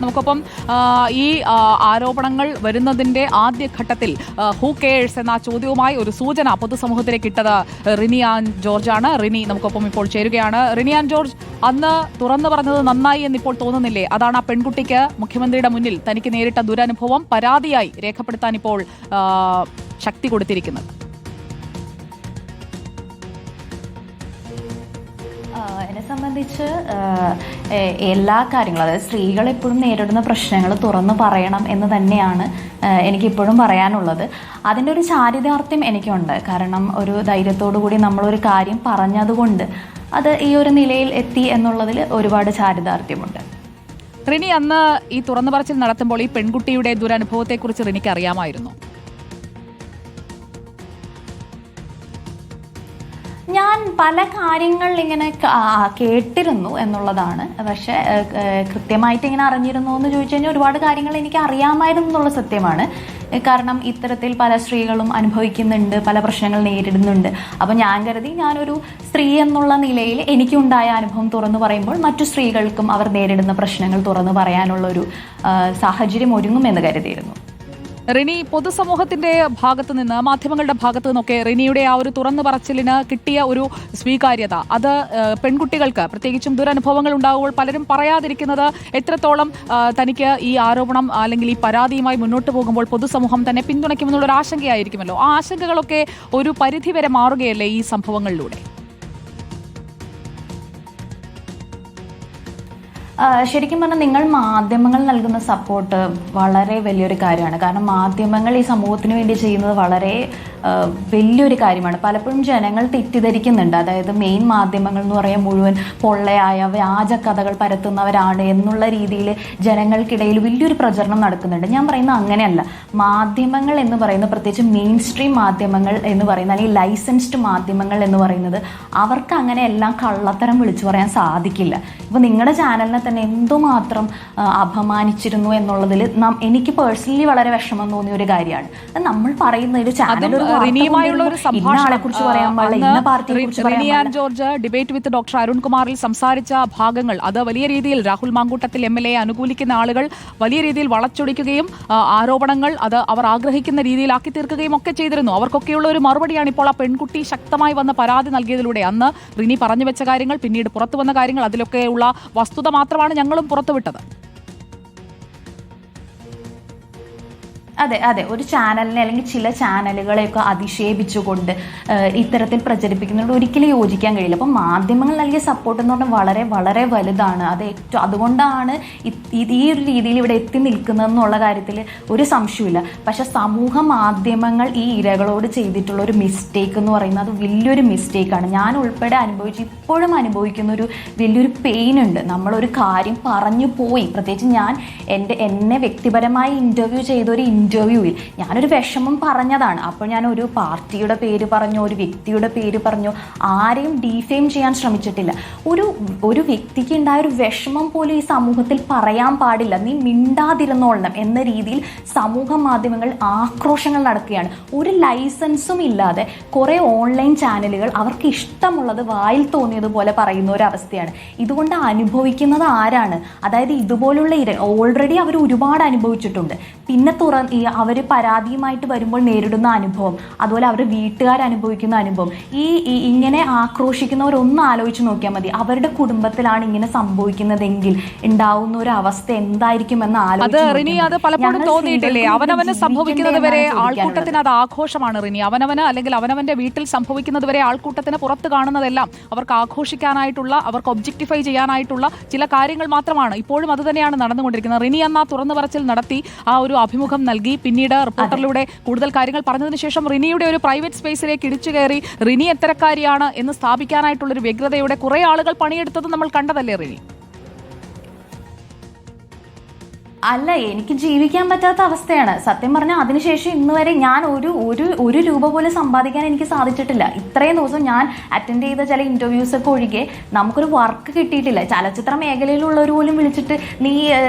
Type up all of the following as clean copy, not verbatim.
നമുക്കൊപ്പം ഈ ആരോപണങ്ങൾ വരുന്നതിന്റെ ആദ്യഘട്ടത്തിൽ ഹൂ കെയേഴ്സ് എന്ന ചോദ്യവുമായി ഒരു സൂചന പൊതുസമൂഹത്തിലേക്ക് ഇട്ടത് റിനിയാൻ ജോർജ് ആണ്. റിനി നമുക്കൊപ്പം ഇപ്പോൾ ചേരുകയാണ്. റിനിയാൻ ജോർജ്, അന്ന് തുറന്നു പറഞ്ഞത് നന്നായി എന്നിപ്പോൾ തോന്നുന്നില്ലേ? അതാണ് ആ പെൺകുട്ടിക്ക് മുഖ്യമന്ത്രിയുടെ മുന്നിൽ തനിക്ക് നേരിട്ട ദുരനുഭവം പരാതിയായി രേഖപ്പെടുത്താൻ ഇപ്പോൾ ശക്തി കൊടുത്തിരിക്കുന്നത്. എന്നെ സംബന്ധിച്ച് എല്ലാ കാര്യങ്ങളും, അതായത് സ്ത്രീകൾ എപ്പോഴും നേരിടുന്ന പ്രശ്നങ്ങൾ തുറന്നു പറയണം എന്ന് തന്നെയാണ് എനിക്കിപ്പോഴും പറയാനുള്ളത്. അതിൻ്റെ ഒരു ചാരിതാർത്ഥ്യം എനിക്കുണ്ട്. കാരണം ഒരു ധൈര്യത്തോടു കൂടി നമ്മളൊരു കാര്യം പറഞ്ഞതുകൊണ്ട് അത് ഈ ഒരു നിലയിൽ എത്തി എന്നുള്ളതിൽ ഒരുപാട് ചാരിതാർത്ഥ്യമുണ്ട്. റിനി, അന്ന് ഈ തുറന്നു പറച്ചിൽ നടത്തുമ്പോൾ ഈ പെൺകുട്ടിയുടെ ദുരനുഭവത്തെക്കുറിച്ച് റിനിക്ക് അറിയാമായിരുന്നു? ഞാൻ പല കാര്യങ്ങൾ ഇങ്ങനെ കേട്ടിരുന്നു എന്നുള്ളതാണ്. പക്ഷെ കൃത്യമായിട്ട് ഇങ്ങനെ അറിഞ്ഞിരുന്നു എന്ന് ചോദിച്ചു കഴിഞ്ഞാൽ ഒരുപാട് കാര്യങ്ങൾ എനിക്ക് അറിയാമായിരുന്നു എന്നുള്ള സത്യമാണ്. കാരണം ഇത്തരത്തിൽ പല സ്ത്രീകളും അനുഭവിക്കുന്നുണ്ട്, പല പ്രശ്നങ്ങൾ നേരിടുന്നുണ്ട്. അപ്പം ഞാൻ കരുതി ഞാനൊരു സ്ത്രീ എന്നുള്ള നിലയിൽ എനിക്കുണ്ടായ അനുഭവം തുറന്നു പറയുമ്പോൾ മറ്റു സ്ത്രീകൾക്കും അവർ നേരിടുന്ന പ്രശ്നങ്ങൾ തുറന്നു പറയാനുള്ളൊരു സാഹചര്യം ഒരുങ്ങുമെന്ന് കരുതിയിരുന്നു. റിനി, പൊതുസമൂഹത്തിന്റെ ഭാഗത്തു നിന്ന്, മാധ്യമങ്ങളുടെ ഭാഗത്തു നിന്നൊക്കെ റിനിയുടെ ആ ഒരു തുറന്നു പറച്ചിലിന് കിട്ടിയ ഒരു സ്വീകാര്യത, അത് പെൺകുട്ടികൾക്ക് പ്രത്യേകിച്ചും ദുരനുഭവങ്ങൾ ഉണ്ടാകുമ്പോൾ പലരും പറയാതിരിക്കുന്നത് എത്രത്തോളം തനിക്ക് ഈ ആരോപണം അല്ലെങ്കിൽ ഈ പരാതിയുമായി മുന്നോട്ട് പോകുമ്പോൾ പൊതുസമൂഹം തന്നെ പിന്തുണയ്ക്കുമെന്നുള്ളൊരു ആശങ്കയായിരിക്കുമല്ലോ. ആ ആശങ്കകളൊക്കെ ഒരു പരിധിവരെ മാറുകയല്ലേ ഈ സംഭവങ്ങളിലൂടെ? ശരിക്കും പറഞ്ഞാൽ നിങ്ങൾ മാധ്യമങ്ങൾ നൽകുന്ന സപ്പോർട്ട് വളരെ വലിയൊരു കാര്യമാണ്. കാരണം മാധ്യമങ്ങൾ ഈ സമൂഹത്തിന് വേണ്ടി ചെയ്യുന്നത് വളരെ വലിയൊരു കാര്യമാണ്. പലപ്പോഴും ജനങ്ങൾ തെറ്റിദ്ധരിക്കുന്നുണ്ട്. അതായത് മെയിൻ മാധ്യമങ്ങൾ എന്ന് പറയാൻ മുഴുവൻ പൊള്ളയായ വ്യാജ കഥകൾ പരത്തുന്നവരാണ് എന്നുള്ള രീതിയിൽ ജനങ്ങൾക്കിടയിൽ വലിയൊരു പ്രചരണം നടക്കുന്നുണ്ട്. ഞാൻ പറയുന്നത് അങ്ങനെയല്ല. മാധ്യമങ്ങൾ എന്ന് പറയുന്നത്, പ്രത്യേകിച്ച് മെയിൻ സ്ട്രീം മാധ്യമങ്ങൾ എന്ന് പറയുന്നത്, അല്ലെങ്കിൽ ലൈസൻസ്ഡ് മാധ്യമങ്ങൾ എന്ന് പറയുന്നത്, അവർക്ക് അങ്ങനെ എല്ലാം കള്ളത്തരം വിളിച്ചു പറയാൻ സാധിക്കില്ല. ഇപ്പോൾ നിങ്ങളുടെ ചാനലിനെ തന്നെ എന്തുമാത്രം അപമാനിച്ചിരുന്നു എന്നുള്ളതിൽ എനിക്ക് പേഴ്സണലി വളരെ വിഷമം തോന്നിയ ഒരു കാര്യമാണ്. നമ്മൾ പറയുന്ന ഒരു ചാനൽ റിനിയുമായുള്ള ഒരു സംഭാഷണം, റിനിയാൻ ജോർജ് ഡിബേറ്റ് വിത്ത് ഡോക്ടർ അരുൺകുമാറിൽ സംസാരിച്ച ഭാഗങ്ങൾ, അത് വലിയ രീതിയിൽ രാഹുൽ മാങ്കൂട്ടത്തിൽ MLA അനുകൂലിക്കുന്ന ആളുകൾ വലിയ രീതിയിൽ വളച്ചൊടിക്കുകയും ആരോപണങ്ങൾ അത് അവർ ആഗ്രഹിക്കുന്ന രീതിയിലാക്കി തീർക്കുകയും ഒക്കെ ചെയ്തിരുന്നു. അവർക്കൊക്കെയുള്ള ഒരു മറുപടിയാണ് ഇപ്പോൾ ആ പെൺകുട്ടി ശക്തമായി വന്ന പരാതി നൽകിയതിലൂടെ. അന്ന് റിനി പറഞ്ഞു വെച്ച കാര്യങ്ങൾ, പിന്നീട് പുറത്തു വന്ന കാര്യങ്ങൾ, അതിലൊക്കെയുള്ള വസ്തുത മാത്രമാണ് ഞങ്ങളും പുറത്തുവിട്ടത്. അതെ, ഒരു ചാനലിനെ അല്ലെങ്കിൽ ചില ചാനലുകളെയൊക്കെ അധിക്ഷേപിച്ചുകൊണ്ട് ഇത്തരത്തിൽ പ്രചരിപ്പിക്കുന്നതിനോട് ഒരിക്കലും യോജിക്കാൻ കഴിയില്ല. അപ്പം മാധ്യമങ്ങൾ നൽകിയ സപ്പോർട്ട് എന്ന് പറഞ്ഞാൽ വളരെ വളരെ വലുതാണ്. അതുകൊണ്ടാണ് ഈ ഒരു രീതിയിൽ ഇവിടെ എത്തി നിൽക്കുന്നതെന്നുള്ള കാര്യത്തിൽ ഒരു സംശയമില്ല. പക്ഷെ സമൂഹ മാധ്യമങ്ങൾ ഈ ഇരകളോട് ചെയ്തിട്ടുള്ള ഒരു മിസ്റ്റേക്ക് എന്ന് പറയുന്നത് അത് വലിയൊരു മിസ്റ്റേക്കാണ്. ഞാൻ ഉൾപ്പെടെ ഇപ്പോഴും അനുഭവിക്കുന്ന ഒരു വലിയൊരു പെയിൻ ഉണ്ട്. നമ്മളൊരു കാര്യം പറഞ്ഞു പോയി, പ്രത്യേകിച്ച് ഞാൻ എന്നെ വ്യക്തിപരമായി ഇൻ്റർവ്യൂ ചെയ്ത ഒരു ഇൻ്റർവ്യൂവിൽ ഞാനൊരു വിഷമം പറഞ്ഞതാണ്. അപ്പോൾ ഞാൻ ഒരു പാർട്ടിയുടെ പേര് പറഞ്ഞോ, ഒരു വ്യക്തിയുടെ പേര് പറഞ്ഞോ, ആരെയും ഡീഫെയിം ചെയ്യാൻ ശ്രമിച്ചിട്ടില്ല. ഒരു വ്യക്തിക്ക് ഉണ്ടായ ഒരു വിഷമം പോലും ഈ സമൂഹത്തിൽ പറയാൻ പാടില്ല, നീ മിണ്ടാതിരുന്നോളണം എന്ന രീതിയിൽ സമൂഹ മാധ്യമങ്ങൾ ആക്രോശങ്ങൾ നടക്കുകയാണ്. ഒരു ലൈസൻസും ഇല്ലാതെ കുറേ ഓൺലൈൻ ചാനലുകൾ അവർക്ക് ഇഷ്ടമുള്ളത് വായിൽ തോന്നിയതുപോലെ പറയുന്ന ഒരു അവസ്ഥയാണ്. ഇതുകൊണ്ട് അനുഭവിക്കുന്നത് ആരാണ്? അതായത് ഇതുപോലുള്ള ഓൾറെഡി അവർ ഒരുപാട് അനുഭവിച്ചിട്ടുണ്ട്. പിന്നെ അവർ പരാതിയുമായിട്ട് വരുമ്പോൾ നേരിടുന്ന അനുഭവം, അതുപോലെ അവരുടെ വീട്ടുകാർ അനുഭവിക്കുന്ന അനുഭവം, ഇങ്ങനെ ആക്രോശിക്കുന്നവരൊന്ന് ആലോചിച്ച് നോക്കിയാൽ മതി. അവരുടെ കുടുംബത്തിലാണ് ഇങ്ങനെ സംഭവിക്കുന്നതെങ്കിൽ ഉണ്ടാവുന്ന ഒരു അവസ്ഥ എന്തായിരിക്കുമെന്ന് അത് പലപ്പോഴും തോന്നിയിട്ടില്ലേ? അവനവന് സംഭവിക്കുന്നത് വരെ ആൾക്കൂട്ടത്തിന് അത് ആഘോഷമാണ് റിനി. അവനവന് അല്ലെങ്കിൽ അവനവന്റെ വീട്ടിൽ സംഭവിക്കുന്നത് വരെ ആൾക്കൂട്ടത്തിന് പുറത്ത് കാണുന്നതെല്ലാം അവർക്ക് ആഘോഷിക്കാനായിട്ടുള്ള, അവർക്ക് ഒബ്ജക്ടിഫൈ ചെയ്യാനായിട്ടുള്ള ചില കാര്യങ്ങൾ മാത്രമാണ്. ഇപ്പോഴും അത് തന്നെയാണ് നടന്നുകൊണ്ടിരിക്കുന്നത്. റിനി എന്ന തുറന്നു പറച്ചിൽ നടത്തി ആ ഒരു അഭിമുഖം നൽകി, പിന്നീട് റിപ്പോർട്ടറിലൂടെ കൂടുതൽ കാര്യങ്ങൾ പറഞ്ഞതിന് ശേഷം റിനിയുടെ ഒരു പ്രൈവറ്റ് സ്പേസിലേക്ക് ഇടിച്ചു കയറി റിനി എത്തരക്കാരിയാണ് എന്ന് സ്ഥാപിക്കാനായിട്ടുള്ളൊരു വ്യഗ്രതയുടെ കുറെ ആളുകൾ പണിയെടുത്തത് നമ്മൾ കണ്ടതല്ലേ റിനി? അല്ല, എനിക്ക് ജീവിക്കാൻ പറ്റാത്ത അവസ്ഥയാണ് സത്യം പറഞ്ഞാൽ. അതിനുശേഷം ഇന്ന് വരെ ഞാൻ ഒരു രൂപ പോലും സമ്പാദിക്കാൻ എനിക്ക് സാധിച്ചിട്ടില്ല. ഇത്രയും ദിവസം ഞാൻ അറ്റൻഡ് ചെയ്ത ചില ഇന്റർവ്യൂസ് ഒക്കെ ഒഴികെ നമുക്കൊരു വർക്ക് കിട്ടിയിട്ടില്ല. ചലച്ചിത്ര മേഖലയിലുള്ളവർ പോലും വിളിച്ചിട്ട് നീ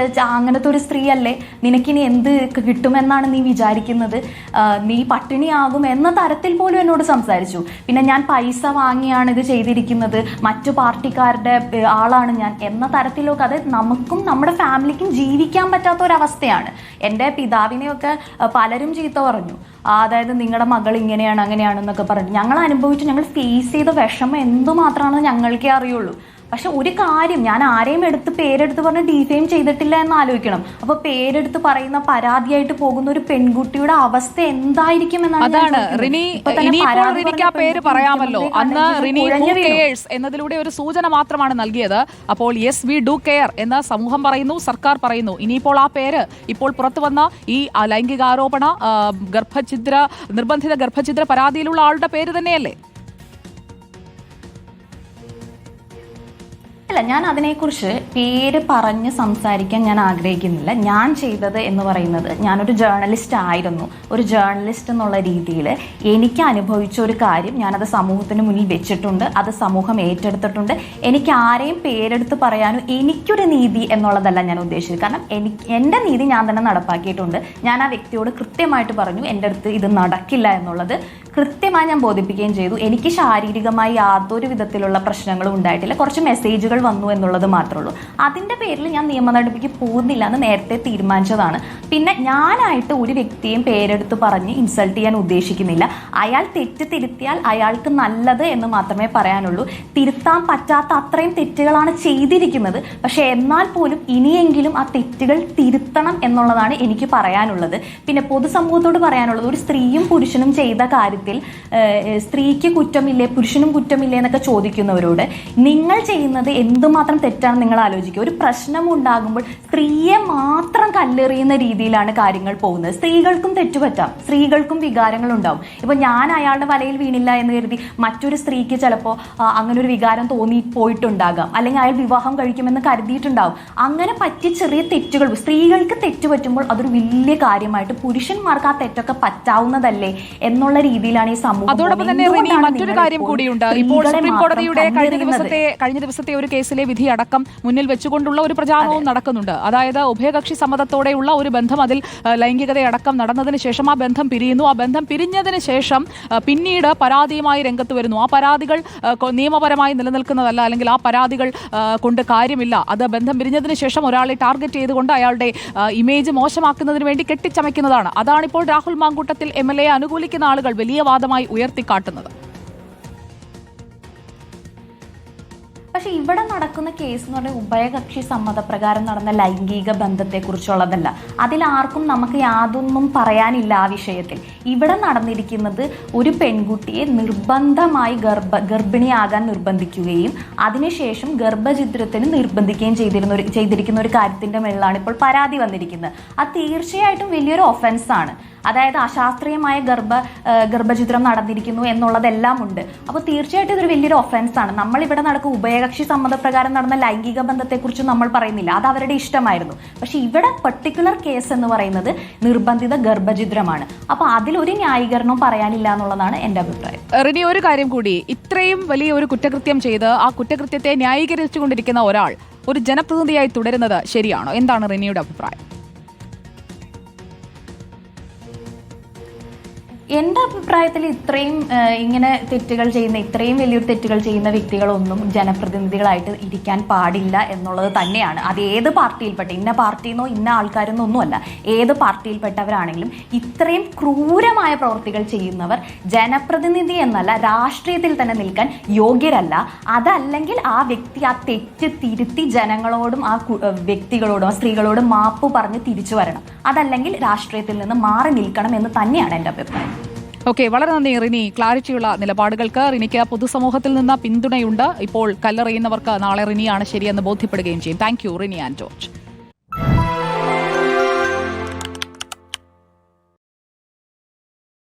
അങ്ങനത്തെ ഒരു സ്ത്രീ അല്ലേ, നിനക്കിനി എന്ത് കിട്ടുമെന്നാണ് നീ വിചാരിക്കുന്നത്, നീ പട്ടിണിയാകും എന്ന തരത്തിൽ പോലും എന്നോട് സംസാരിച്ചു. പിന്നെ ഞാൻ പൈസ വാങ്ങിയാണ് ഇത് ചെയ്തിരിക്കുന്നത്, മറ്റു പാർട്ടിക്കാരുടെ ആളാണ് ഞാൻ എന്ന തരത്തിലൊക്കെ. അത് നമുക്കും നമ്മുടെ ഫാമിലിക്കും ജീവിക്കാൻ പറ്റാത്ത ഒരവസ്ഥയാണ്. എൻ്റെ പിതാവിനെയൊക്കെ പലരും ചീത്ത പറഞ്ഞു. അതായത് നിങ്ങളുടെ മകൾ ഇങ്ങനെയാണ് അങ്ങനെയാണെന്നൊക്കെ പറഞ്ഞു. ഞങ്ങൾ അനുഭവിച്ചു, ഞങ്ങൾ ഫേസ് ചെയ്ത വിഷമം എന്തുമാത്രമാണെന്ന് ഞങ്ങൾക്കേ അറിയുള്ളൂ. പക്ഷെ ഒരു കാര്യം, ഞാൻ ആരെയും പേരെടുത്ത് പറഞ്ഞ് ഡിഫെയിം ചെയ്തിട്ടില്ല എന്ന് ആലോചിക്കണം. അപ്പൊ പേരെടുത്ത് പറയുന്ന പരാതിയായിട്ട് പോകുന്ന ഒരു പെൺകുട്ടിയുടെ അവസ്ഥ എന്തായിരിക്കും എന്നാണ് റിനി. റിനിക്ക് ആ പേര് പറയാമല്ലോ. അന്ന് റിനി കെയേഴ്സ് എന്നതിലൂടെ ഒരു സൂചന മാത്രമാണ് നൽകിയത്. അപ്പോൾ യെസ് വി ഡു കെയർ എന്ന് സമൂഹം പറയുന്നു, സർക്കാർ പറയുന്നു. ഇനിയിപ്പോൾ ആ പേര് ഇപ്പോൾ പുറത്തു വന്ന ഈ ലൈംഗികാരോപണ നിർബന്ധിത ഗർഭഛിദ്ര പരാതിയിലുള്ള ആളുടെ പേര് തന്നെയല്ലേ? അല്ല, ഞാൻ അതിനെക്കുറിച്ച് പേര് പറഞ്ഞ് സംസാരിക്കാൻ ഞാൻ ആഗ്രഹിക്കുന്നില്ല. ഞാൻ ചെയ്തത് എന്ന് പറയുന്നത്, ഞാനൊരു ജേർണലിസ്റ്റ് ആയിരുന്നു. ഒരു ജേർണലിസ്റ്റ് എന്നുള്ള രീതിയിൽ എനിക്ക് അനുഭവിച്ച ഒരു കാര്യം ഞാനത് സമൂഹത്തിന് മുന്നിൽ വെച്ചിട്ടുണ്ട്. അത് സമൂഹം ഏറ്റെടുത്തിട്ടുണ്ട്. എനിക്ക് ആരെയും പേരെടുത്ത് പറയാനും എനിക്കൊരു നീതി എന്നുള്ളതല്ല ഞാൻ ഉദ്ദേശിച്ചത്. കാരണം എൻ്റെ നീതി ഞാൻ തന്നെ നടപ്പാക്കിയിട്ടുണ്ട്. ഞാൻ ആ വ്യക്തിയോട് കൃത്യമായിട്ട് പറഞ്ഞു എൻ്റെ അടുത്ത് ഇത് നടക്കില്ല എന്നുള്ളത് കൃത്യമായി ഞാൻ ബോധിപ്പിക്കുകയും ചെയ്തു. എനിക്ക് ശാരീരികമായി യാതൊരു വിധത്തിലുള്ള പ്രശ്നങ്ങളും ഉണ്ടായിട്ടില്ല. കുറച്ച് മെസ്സേജുകൾ വന്നു എന്നുള്ളത് മാത്രമേ ഉള്ളൂ. അതിൻ്റെ പേരിൽ ഞാൻ നിയമ നടപടിക്ക് പോകുന്നില്ല എന്ന് നേരത്തെ തീരുമാനിച്ചതാണ്. പിന്നെ ഞാനായിട്ട് ഒരു വ്യക്തിയും പേരെടുത്ത് പറഞ്ഞ് ഇൻസൾട്ട് ചെയ്യാൻ ഉദ്ദേശിക്കുന്നില്ല. അയാൾ തെറ്റ് തിരുത്തിയാൽ അയാൾക്ക് നല്ലത് എന്ന് മാത്രമേ പറയാനുള്ളൂ. തിരുത്താൻ പറ്റാത്ത അത്രയും തെറ്റുകളാണ് ചെയ്തിരിക്കുന്നത്. പക്ഷെ എന്നാൽ പോലും ഇനിയെങ്കിലും ആ തെറ്റുകൾ തിരുത്തണം എന്നുള്ളതാണ് എനിക്ക് പറയാനുള്ളത്. പിന്നെ പൊതുസമൂഹത്തോട് പറയാനുള്ളത്, ഒരു സ്ത്രീയും പുരുഷനും ചെയ്ത കാര്യത്തിൽ സ്ത്രീക്ക് കുറ്റമില്ലേ പുരുഷനും കുറ്റമില്ലേ എന്നൊക്കെ ചോദിക്കുന്നവരോട് നിങ്ങൾ ചെയ്യുന്നത് എന്തുമാത്രം തെറ്റാണെന്ന് നിങ്ങൾ ആലോചിക്കുക. ഒരു പ്രശ്നം ഉണ്ടാകുമ്പോൾ സ്ത്രീയെ മാത്രം കല്ലെറിയുന്ന രീതിയിലാണ് കാര്യങ്ങൾ പോകുന്നത്. സ്ത്രീകൾക്കും തെറ്റുപറ്റാം, സ്ത്രീകൾക്കും വികാരങ്ങൾ ഉണ്ടാവും. ഇപ്പൊ ഞാൻ അയാളുടെ വലയിൽ വീണില്ല എന്ന് കരുതി മറ്റൊരു സ്ത്രീക്ക് ചിലപ്പോൾ അങ്ങനെ ഒരു വികാരം തോന്നിപ്പോയിട്ടുണ്ടാകാം, അല്ലെങ്കിൽ അയാൾ വിവാഹം കഴിക്കുമെന്ന് കരുതിയിട്ടുണ്ടാവും. അങ്ങനെ പറ്റിയ ചെറിയ തെറ്റുകൾ സ്ത്രീകൾക്ക് തെറ്റുപറ്റുമ്പോൾ അതൊരു വലിയ കാര്യമായിട്ട് പുരുഷന്മാർക്ക് ആ തെറ്റൊക്കെ പറ്റാവുന്നതല്ലേ എന്നുള്ള രീതിയിലാണ് ഈ സമൂഹം. അതോടൊപ്പം തന്നെ മറ്റൊരു കാര്യം കൂടിയുണ്ട്. ഇപ്പോൾ സുപ്രീം കോടതിയുടെ കഴിഞ്ഞ ദിവസത്തെ ഒരു കേസിലെ വിധി അടക്കം മുന്നിൽ വെച്ചുകൊണ്ടുള്ള ഒരു പ്രചാരണവും നടക്കുന്നുണ്ട്. അതായത് ഉഭയകക്ഷി സമ്മതത്തോടെയുള്ള ഒരു ബന്ധം, അതിൽ ലൈംഗികതയടക്കം നടന്നതിന് ശേഷം ആ ബന്ധം പിരിയുന്നു. ആ ബന്ധം പിരിഞ്ഞതിന് ശേഷം പിന്നീട് പരാതിയുമായി രംഗത്ത് വരുന്നു. ആ പരാതികൾ നിയമപരമായി നിലനിൽക്കുന്നതല്ല, അല്ലെങ്കിൽ ആ പരാതികൾ കൊണ്ട് കാര്യമില്ല. അത് ബന്ധം പിരിഞ്ഞതിന് ശേഷം ഒരാളെ ടാർഗറ്റ് ചെയ്തുകൊണ്ട് അയാളുടെ ഇമേജ് മോശമാക്കുന്നതിന് വേണ്ടി കെട്ടിച്ചമയ്ക്കുന്നതാണ്. അതാണിപ്പോൾ രാഹുൽ മാങ്കൂട്ടത്തിൽ MLA അനുകൂലിക്കുന്ന ആളുകൾ വലിയ വാദമായി ഉയർത്തിക്കാട്ടുന്നത്. പക്ഷെ ഇവിടെ നടക്കുന്ന കേസ് എന്ന് പറഞ്ഞാൽ ഉഭയകക്ഷി സമ്മതപ്രകാരം നടന്ന ലൈംഗിക ബന്ധത്തെക്കുറിച്ചുള്ളതല്ല. അതിലാർക്കും നമുക്ക് യാതൊന്നും പറയാനില്ല ആ വിഷയത്തിൽ. ഇവിടെ നടന്നിരിക്കുന്നത് ഒരു പെൺകുട്ടിയെ നിർബന്ധമായി ഗർഭിണിയാകാൻ നിർബന്ധിക്കുകയും അതിനുശേഷം ഗർഭഛിദ്രത്തിന് നിർബന്ധിക്കുകയും ചെയ്തിരിക്കുന്ന ഒരു കാര്യത്തിന്റെ മേളിലാണ് ഇപ്പോൾ പരാതി വന്നിരിക്കുന്നത്. അത് തീർച്ചയായിട്ടും വലിയൊരു ഒഫൻസാണ്. അതായത് അശാസ്ത്രീയമായ ഗർഭഛിദ്രം നടന്നിരിക്കുന്നു എന്നുള്ളതെല്ലാം ഉണ്ട്. അപ്പോൾ തീർച്ചയായിട്ടും ഇതൊരു വലിയൊരു ഒഫൻസാണ്. നമ്മളിവിടെ നടക്കുന്ന ഉഭയകക്ഷി സമ്മതപ്രകാരം നടന്ന ലൈംഗിക ബന്ധത്തെക്കുറിച്ച് നമ്മൾ പറയുന്നില്ല, അത് അവരുടെ ഇഷ്ടമായിരുന്നു. പക്ഷെ ഇവിടെ പെർട്ടിക്കുലർ കേസ് എന്ന് പറയുന്നത് നിർബന്ധിത ഗർഭഛിദ്രമാണ്. അപ്പോൾ അതിലൊരു ന്യായീകരണവും പറയാനില്ല എന്നുള്ളതാണ് എൻ്റെ അഭിപ്രായം. റിനി, ഒരു കാര്യം കൂടി, ഇത്രയും വലിയ ഒരു കുറ്റകൃത്യം ചെയ്ത് ആ കുറ്റകൃത്യത്തെ ന്യായീകരിച്ചുകൊണ്ടിരിക്കുന്ന ഒരാൾ ഒരു ജനപ്രതിനിധിയായി തുടരുന്നത് ശരിയാണോ? എന്താണ് റിനിയുടെ അഭിപ്രായം? എൻ്റെ അഭിപ്രായത്തിൽ ഇത്രയും ഇങ്ങനെ തെറ്റുകൾ ചെയ്യുന്ന, ഇത്രയും വലിയൊരു തെറ്റുകൾ ചെയ്യുന്ന വ്യക്തികളൊന്നും ജനപ്രതിനിധികളായിട്ട് ഇരിക്കാൻ പാടില്ല എന്നുള്ളത് തന്നെയാണ്. അത് ഏത് പാർട്ടിയിൽപ്പെട്ട, ഇന്ന പാർട്ടിന്നോ ഇന്ന ആൾക്കാരെന്നോ ഒന്നുമല്ല, ഏത് പാർട്ടിയിൽപ്പെട്ടവരാണെങ്കിലും ഇത്രയും ക്രൂരമായ പ്രവൃത്തികൾ ചെയ്യുന്നവർ ജനപ്രതിനിധി എന്നല്ല രാഷ്ട്രീയത്തിൽ തന്നെ നിൽക്കാൻ യോഗ്യരല്ല. അതല്ലെങ്കിൽ ആ വ്യക്തി ആ തെറ്റ് തിരുത്തി ജനങ്ങളോടും ആ വ്യക്തികളോടും ആ സ്ത്രീകളോടും മാപ്പ് പറഞ്ഞ് തിരിച്ചു വരണം. അതല്ലെങ്കിൽ രാഷ്ട്രീയത്തിൽ നിന്ന് മാറി നിൽക്കണം എന്ന് തന്നെയാണ് എൻ്റെ അഭിപ്രായം. ഓക്കെ, വളരെ നന്ദി റിനി. ക്ലാരിറ്റിയുള്ള നിലപാടുകൾക്ക്. റിനിക്ക് പൊതുസമൂഹത്തിൽ നിന്ന് പിന്തുണയുണ്ട്. ഇപ്പോൾ കല്ലെറിയുന്നവർക്ക് നാളെ റിനിയാണ് ശരിയെന്ന് ബോധ്യപ്പെടുകയും ചെയ്യും. Thank you Rini and George.